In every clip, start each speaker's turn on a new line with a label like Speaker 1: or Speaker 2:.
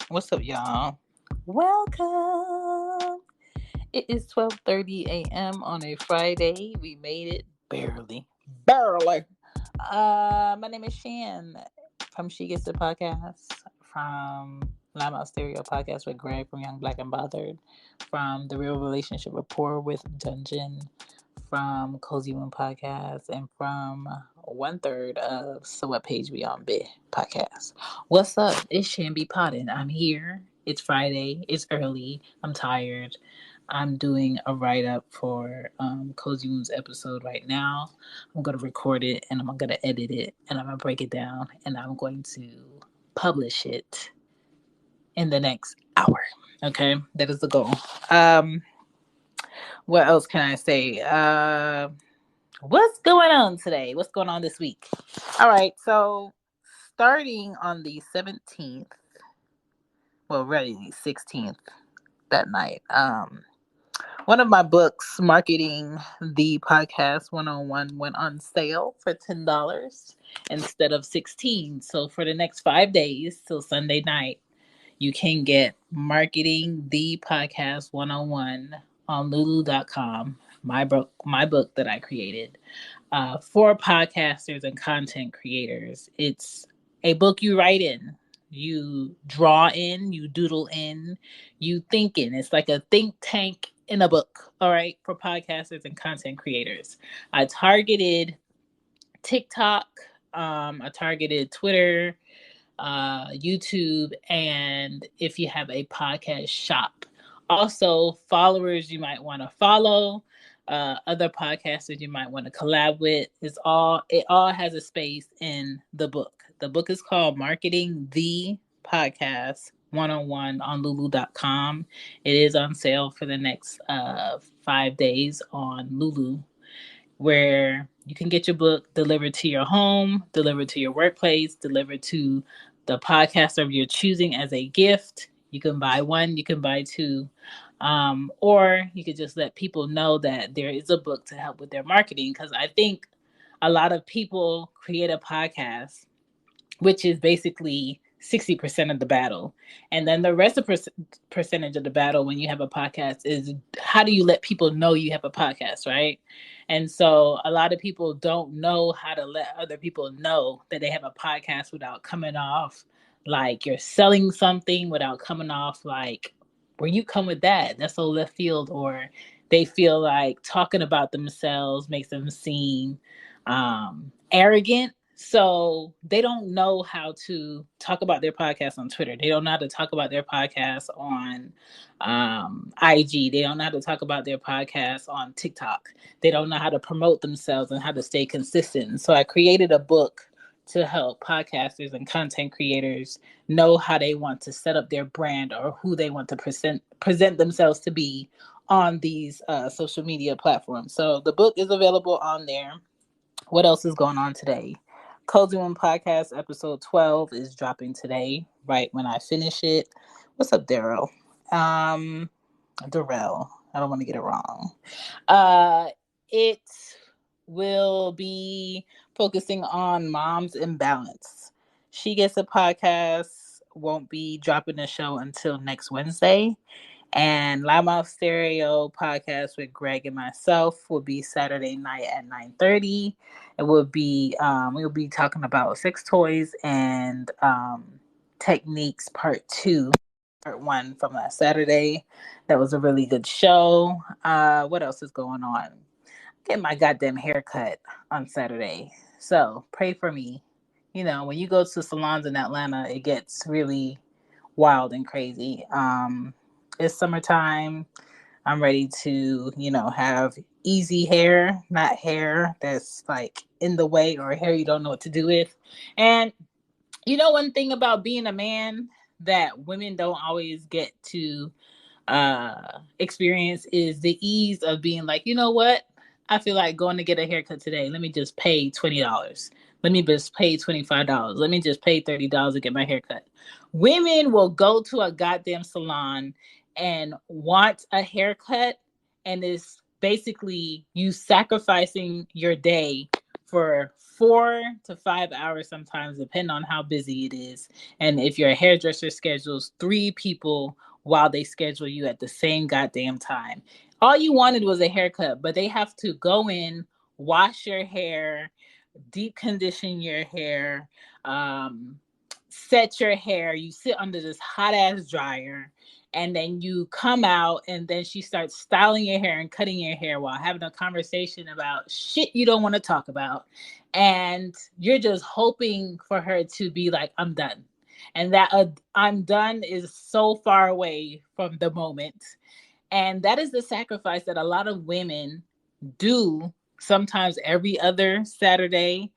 Speaker 1: What's up, y'all? Welcome. It is 12:30 a.m. on a Friday. We made it barely. Barely. My name is Shan from She Gets the Podcast, from Lime Out Stereo Podcast with Greg from Young Black and Bothered, from The Real Relationship Rapport with Dungeon, from Cozy Moon Podcast, and from 1/3 of So What Page We On BiH podcast. What's up? It's Shambi Pottin. I'm here. It's Friday. It's early. I'm tired. I'm doing a write up for Cozy Moon's episode right now. I'm going to record it and I'm going to edit it and I'm going to break it down and I'm going to publish it in the next hour. Okay, that is the goal. What else can I say? What's going on today? What's going on this week? All right, so starting on the 17th, well, really the 16th that night, one of my books, Marketing the Podcast 101, went on sale for $10 instead of $16. So for the next 5 days till Sunday night, you can get Marketing the Podcast 101 on lulu.com, my book that I created for podcasters and content creators. It's a book you write in, you draw in, you doodle in, you think in. It's like a think tank in a book, all right, for podcasters and content creators. I targeted TikTok, I targeted Twitter, YouTube, and if you have a podcast shop. Also, followers you might want to follow, other podcasters you might want to collab with. It all has a space in the book. The book is called Marketing the Podcast 101 on lulu.com. It is on sale for the next 5 days on Lulu, where you can get your book delivered to your home, delivered to your workplace, delivered to the podcaster of your choosing as a gift. You can buy one, you can buy two, or you could just let people know that there is a book to help with their marketing. Because I think a lot of people create a podcast, which is basically 60% of the battle. And then the rest of percentage of the battle when you have a podcast is how do you let people know you have a podcast, right? And so a lot of people don't know how to let other people know that they have a podcast without coming off like you're selling something, without coming off like, where you come with that? That's so left field. Or they feel like talking about themselves makes them seem arrogant. So they don't know how to talk about their podcast on Twitter. They don't know how to talk about their podcast on IG. They don't know how to talk about their podcast on TikTok. They don't know how to promote themselves and how to stay consistent. So I created a book to help podcasters and content creators know how they want to set up their brand or who they want to present themselves to be on these social media platforms. So the book is available on there. What else is going on today? Cozy One Podcast episode 12 is dropping today, right when I finish it. What's up, Daryl? Darrell. I don't want to get it wrong. It will be focusing on mom's imbalance. She Gets a Podcast won't be dropping the show until next Wednesday. And Loud Mouth Stereo podcast with Greg and myself will be Saturday night at 9:30. It will be we'll be talking about sex toys and techniques part 2. Part 1 from last Saturday. That was a really good show. What else is going on? Get my goddamn haircut on Saturday. So pray for me. You know, when you go to salons in Atlanta, it gets really wild and crazy. It's summertime. I'm ready to, have easy hair, not hair that's like in the way or hair you don't know what to do with. And one thing about being a man that women don't always get to experience is the ease of being like, you know what? I feel like going to get a haircut today. Let me just pay $20. Let me just pay $25. Let me just pay $30 to get my haircut. Women will go to a goddamn salon and want a haircut, and it's basically you sacrificing your day for 4 to 5 hours sometimes, depending on how busy it is. And if your hairdresser schedules 3 people while they schedule you at the same goddamn time, all you wanted was a haircut, but they have to go in, wash your hair, deep condition your hair, set your hair. You sit under this hot ass dryer, and then you come out, and then she starts styling your hair and cutting your hair while having a conversation about shit you don't want to talk about. And you're just hoping for her to be like, I'm done. And that I'm done is so far away from the moment. And that is the sacrifice that a lot of women do, sometimes every other Saturday,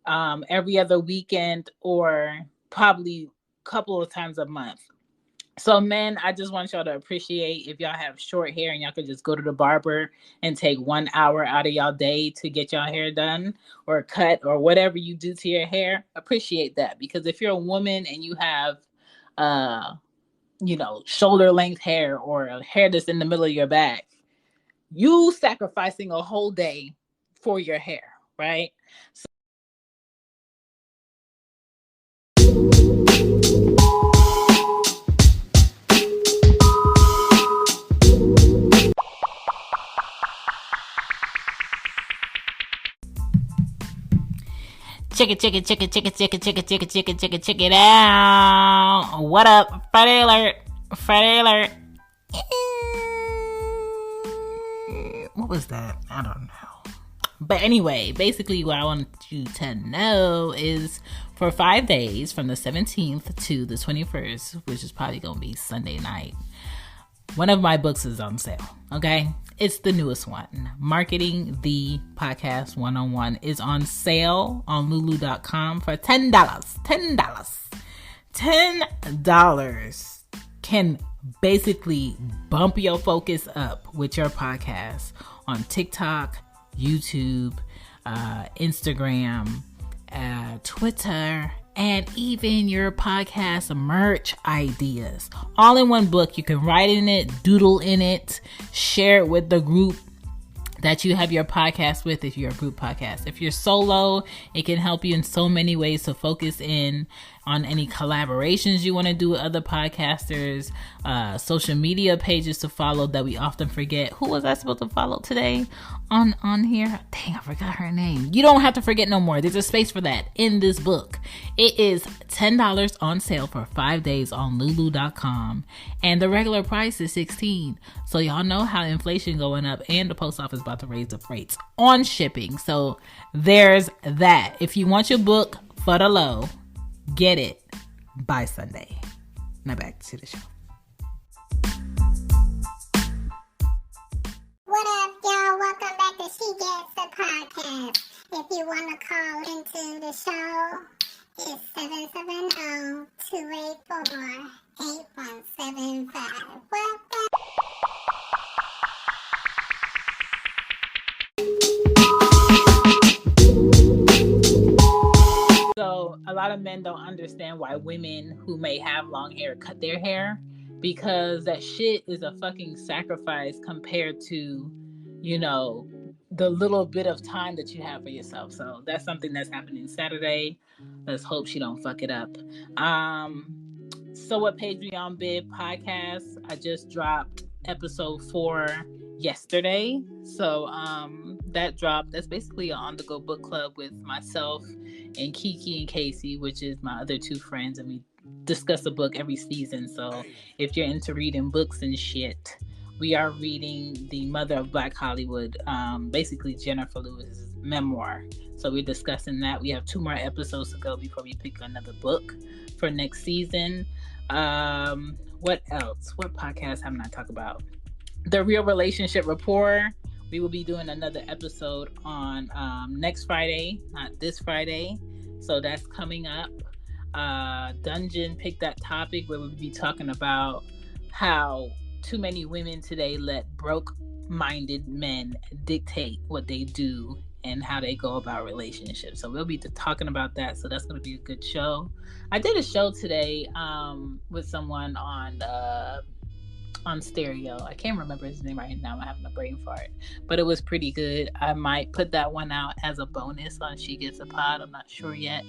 Speaker 1: every other weekend, or probably a couple of times a month. So, men, I just want y'all to appreciate if y'all have short hair and y'all could just go to the barber and take 1 hour out of y'all day to get y'all hair done or cut or whatever you do to your hair. Appreciate that, because if you're a woman and you have, shoulder length hair or a hair that's in the middle of your back, you sacrificing a whole day for your hair, right? So check it out. What up? Friday alert. What was that? I don't know. But anyway, basically what I want you to know is for 5 days, from the 17th to the 21st, which is probably going to be Sunday night, one of my books is on sale, okay? It's the newest one. Marketing the Podcast 101 is on sale on lulu.com for $10. $10 can basically bump your focus up with your podcast on TikTok, YouTube, Instagram, Twitter, and even your podcast merch ideas. All in one book. You can write in it, doodle in it, share it with the group that you have your podcast with, if you're a group podcast. If you're solo, it can help you in so many ways to focus in on any collaborations you want to do with other podcasters, social media pages to follow that we often forget. Who was I supposed to follow today on here? Dang, I forgot her name. You don't have to forget no more. There's a space for that in this book. It is $10 on sale for 5 days on lulu.com, and the regular price is $16. So y'all know how inflation going up, and the post office about to raise the rates on shipping. So there's that. If you want your book for the low, get it by Sunday. Now back to the show.
Speaker 2: What up, y'all? Welcome back to She Gets the Podcast. If you want to call into the show, it's 770-284-8175. Welcome.
Speaker 1: So a lot of men don't understand why women who may have long hair cut their hair, because that shit is a fucking sacrifice compared to, the little bit of time that you have for yourself. So that's something that's happening Saturday. Let's hope she don't fuck it up. So what Page We On BiH podcast, I just dropped episode 4 yesterday. So that dropped. That's basically an on-the-go book club with myself and Kiki and Casey, which is my other 2 friends, and we discuss a book every season. So if you're into reading books and shit, we are reading The Mother of Black Hollywood, basically Jennifer Lewis's memoir. So we're discussing that. We have 2 more episodes to go before we pick another book for next season. What else? What podcast have I not talked about? The Real Relationship Rapport. We will be doing another episode on next Friday, not this Friday. So that's coming up. Dungeon picked that topic where we'll be talking about how too many women today let broke-minded men dictate what they do and how they go about relationships. So we'll be talking about that. So that's going to be a good show. I did a show today with someone on on stereo. I can't remember his name right now. I'm having a brain fart, but it was pretty good. I might put that one out as a bonus on She Gets a Pod. I'm not sure yet.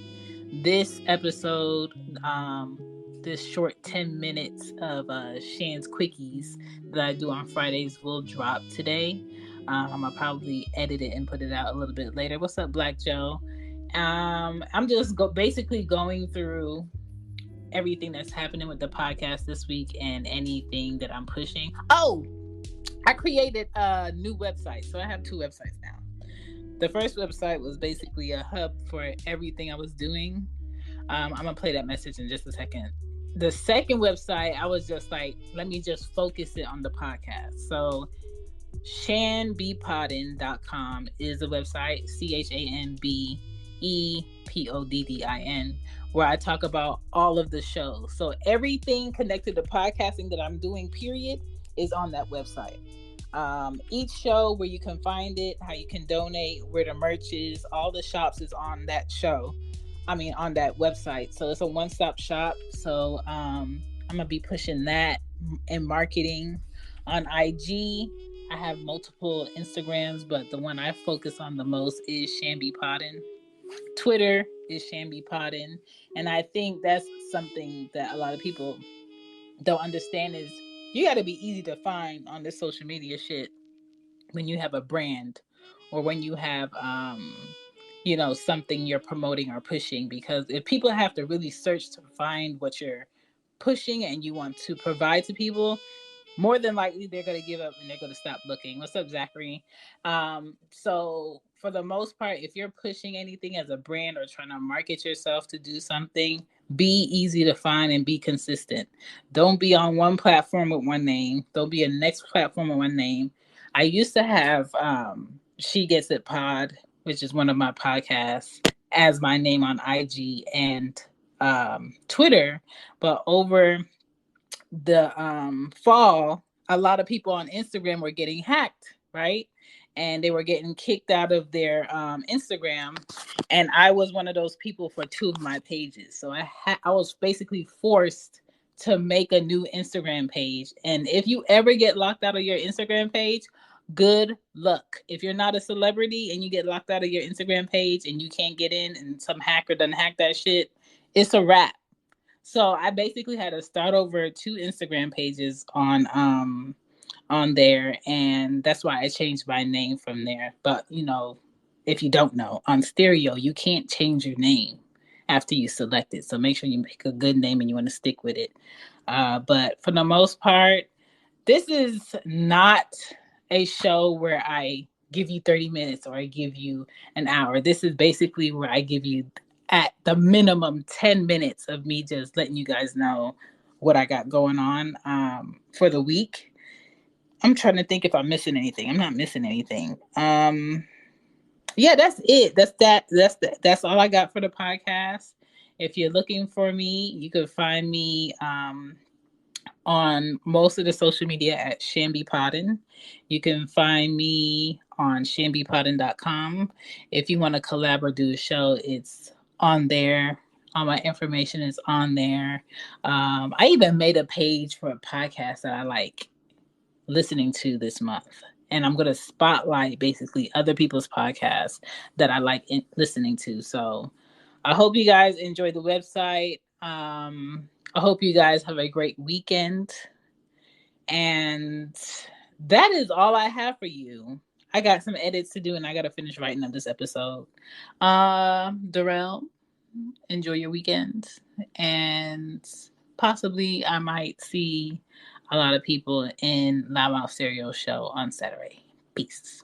Speaker 1: This episode, this short 10 minutes of Shan's Quickies that I do on Fridays will drop today. I'll probably edit it and put it out a little bit later. What's up, Black Joe? I'm just basically going through everything that's happening with the podcast this week and anything that I'm pushing. Oh, I created a new website. So I have 2 websites now. The first website was basically a hub for everything I was doing. I'm going to play that message in just a second. The second website, I was just like, let me just focus it on the podcast. So shanbepoddin.com is the website, ChanBePoddin, where I talk about all of the shows. So everything connected to podcasting that I'm doing, period, is on that website. Each show, where you can find it, how you can donate, where the merch is, all the shops is on that show. On that website. So it's a one-stop shop. So I'm gonna be pushing that and marketing on IG. I have multiple Instagrams, but the one I focus on the most is Shambi Poddin. Twitter is Shambi Poddin. And I think that's something that a lot of people don't understand is you got to be easy to find on this social media shit when you have a brand or when you have something you're promoting or pushing, because if people have to really search to find what you're pushing and you want to provide to people, more than likely they're going to give up and they're going to stop looking. What's up, Zachary? So for the most part, if you're pushing anything as a brand or trying to market yourself to do something, be easy to find and be consistent. Don't be on one platform with one name. Don't be a next platform with one name. I used to have She Gets It Pod, which is one of my podcasts, as my name on IG and Twitter, but over the fall, a lot of people on Instagram were getting hacked, right? And they were getting kicked out of their Instagram. And I was one of those people for 2 of my pages. So I was basically forced to make a new Instagram page. And if you ever get locked out of your Instagram page, good luck. If you're not a celebrity and you get locked out of your Instagram page and you can't get in and some hacker done hack that shit, it's a wrap. So I basically had to start over 2 Instagram pages on there, and that's why I changed my name from there. But if you don't know, on stereo you can't change your name after you select it. So make sure you pick a good name and you want to stick with it. But for the most part, this is not a show where I give you 30 minutes or I give you an hour. This is basically where I give you at the minimum 10 minutes of me just letting you guys know what I got going on for the week. I'm trying to think if I'm missing anything. I'm not missing anything. Yeah, that's it. That's all I got for the podcast. If you're looking for me, you can find me on most of the social media at Shambi Poddin. You can find me on shambipoddin.com. If you want to collab or do a show, it's on there. All my information is on there. I even made a page for a podcast that I like listening to this month. And I'm going to spotlight basically other people's podcasts that I like listening to. So I hope you guys enjoy the website. I hope you guys have a great weekend. And that is all I have for you. I got some edits to do and I got to finish writing up this episode. Darrell, enjoy your weekend. And possibly I might see a lot of people in Loud Mouth Stereo show on Saturday. Peace.